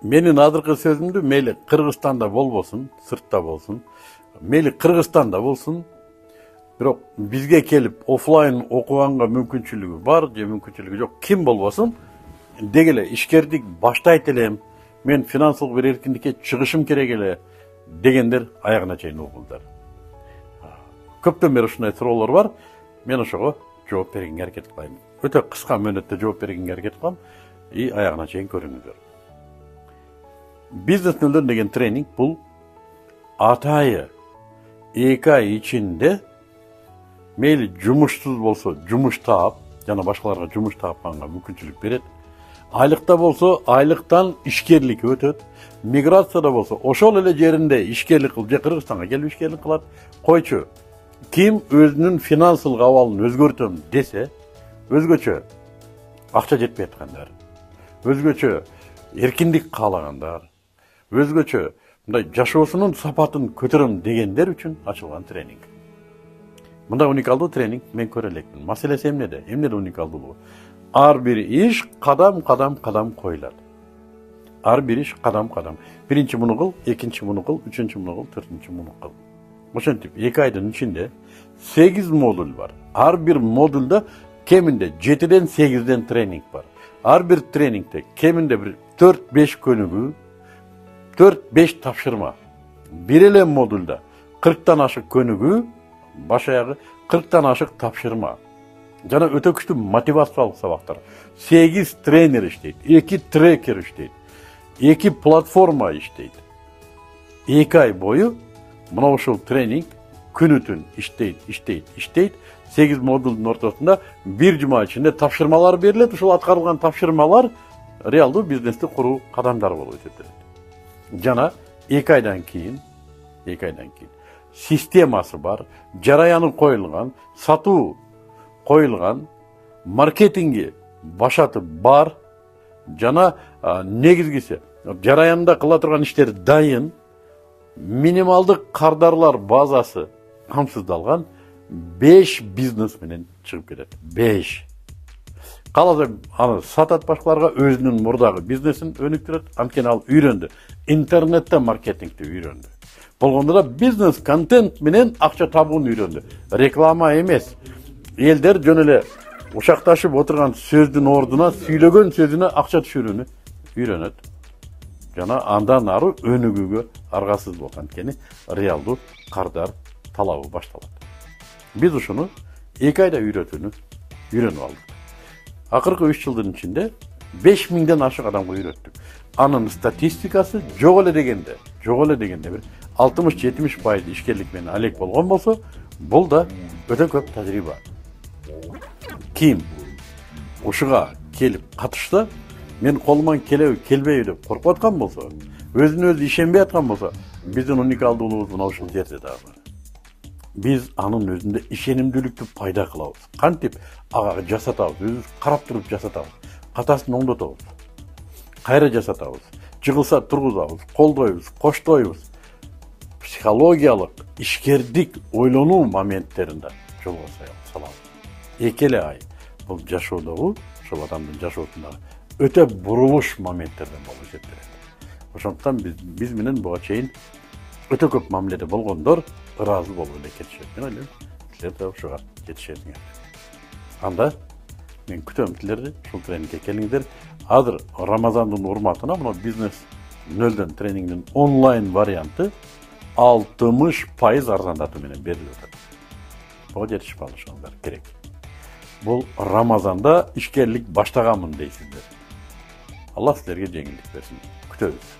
Менин азыркы сөзүмдү мейли Кыргызстанда болбосун, сыртта болсун, мейли Кыргызстанда болсун, бирок бизге келип офлайн окуганга мүмкүнчүлүгү бар же мүмкүнчүлүгү жок ким болбосун, деги эле ишкердик баштайт элем, мен финансылык бир эркиндикке чыгышым керек эле дегендер аягына чейин угулдар. Көптөн бери ушундай суроолор бар. Мен ошого жооп бергенге аракет кылайын. Өтө кыска мөөнөттө жооп бергенге аракет кылам и аягына чейин көрүңүздөр. Бизнес нөлдөн деген тренинг бул атайы 2 ай ичинде мейли жумушсуз болсо жумуш таап, жана башкаларга жумуш таапканга мүмкүнчүлүк берет. Айлыкта болсо айлыктан ишкерлик өтөт. Миграцияда болсо ошол эле жеринде ишкерлик кылып, же Кыргызстанга келип ишкерлик кылат. Койчу, ким өзүнүн финансылык абалын өзгөртөм десе, өзгөчө акча жетпей аткандар, өзгөчө эркиндик каалагандар, өзгөчө мындай жашоосунун сапатын көтөрөм дегендер үчүн ачылган тренинг. Мындай уникалдуу тренинг мен көрө элекмин. Маселеси эмнеде? Эмнеде уникалдуулугу? Ар бир иш кадам коюлат. Ар бир иш кадам. Биринчи муну кыл, экинчи муну кыл, үчүнчү муну кыл, төртүнчү муну кыл. Ошентип 2 айдын ичинде 8 модуль бар. Ар бир модульда кеминде 7ден 8ден тренинг бар. Ар бир тренингде кеминде бир 4-5 көнүгүү, 4-5 тапшырма. Бир эле модульда 40тан ашык көнүгүү, баш аягы 40тан ашык тапшырма. Жана өтө күчтүү мотивациялык сабактар. 8 тренер иштейт, 2 трекер иштейт, 2 платформа иштейт. 2 ай бою мына ушул тренинг күнү-түн иштейт. 8 модулдун ортосунда бир жума ичинде тапшырмалар берилет. Ушул аткарылган тапшырмалар реалдуу бизнести куруу кадамдары болуп эсептелет. Жана 2 айдан кийин системасы бар, жараяны коюлган, сатуу коюлган, маркетинги башаты бар, жана негизгиси жараянда кыла турган иштер дайын, минималдык кардарлар базасы камсыздалган 5 бизнес менен чыгып кетет. 5. Каласа аны сатат башкаларга, өзүнүн мурдагы бизнесин өнүктүрөт. Анткени ал үйрөндү. Интернетте маркетингди үйрөндү. Болгондо да бизнес контент менен акча табууну үйрөндү. Реклама эмес. Элдер жөн эле ушакташып отурган сөздүн ордуна сүйлөгөн сөзүнө акча түшүрүүнү үйрөнөт. Жана андан ары өнүгүүгө аргасыз болот. Анткени реалдуу кардар талабы башталат. Биз ушуну 2 айда үйрөнүп алдык. Акыркы 3 жылдын ичинде 5000ден ашык адамга үйрөттүк. Анын статистикасы жок эле дегенде бир 60-70% ишкерлик менен алек болгон болсо, бул да өтө көп тажрыйба. Ким ушуга келип катышса, мен колуман келбейби деп коркуп аткан болсо, өзүнө өзү ишенбей аткан болсо, биздин уникалдуулугубуз мына ушул жерде дагы бар. Биз анын өзүндө ишенимдүүлүктү пайда кылабыз. Кантип ага жасатабыз, өзүбүз карап туруп жасатабыз. Катасын оңдотобуз. Кайра жасатабыз. Жыгылса тургузабыз, колдойбуз, коштойбуз. Психологиялык, ишкердик ойлонуу моменттеринде жолго салабыз. 2 эле ай бул жашоодогу, ошол адамдын жашоосундагы өтө бурулуш моменттерден болуп эсептелет. Ошондуктан биз менен буга чейин өтө көп мамиледе болгондор ыраазы болуп эле кетишет. Мен ойлойм, силер да ушуга жетишесиңер. Анда мен күтөм силерди, ушул тренингге келиңиздер. Азыр Рамазандын урматына мына бизнес нөлдөн тренингдин онлайн варианты 60% арзандатуу менен берилип атат. Буга жетишип алышыңыздар керек. Бул Рамазанда ишкерлик баштаганмын дейсиздер. Алла силерге жеңилдик берсин. Күтөбүз.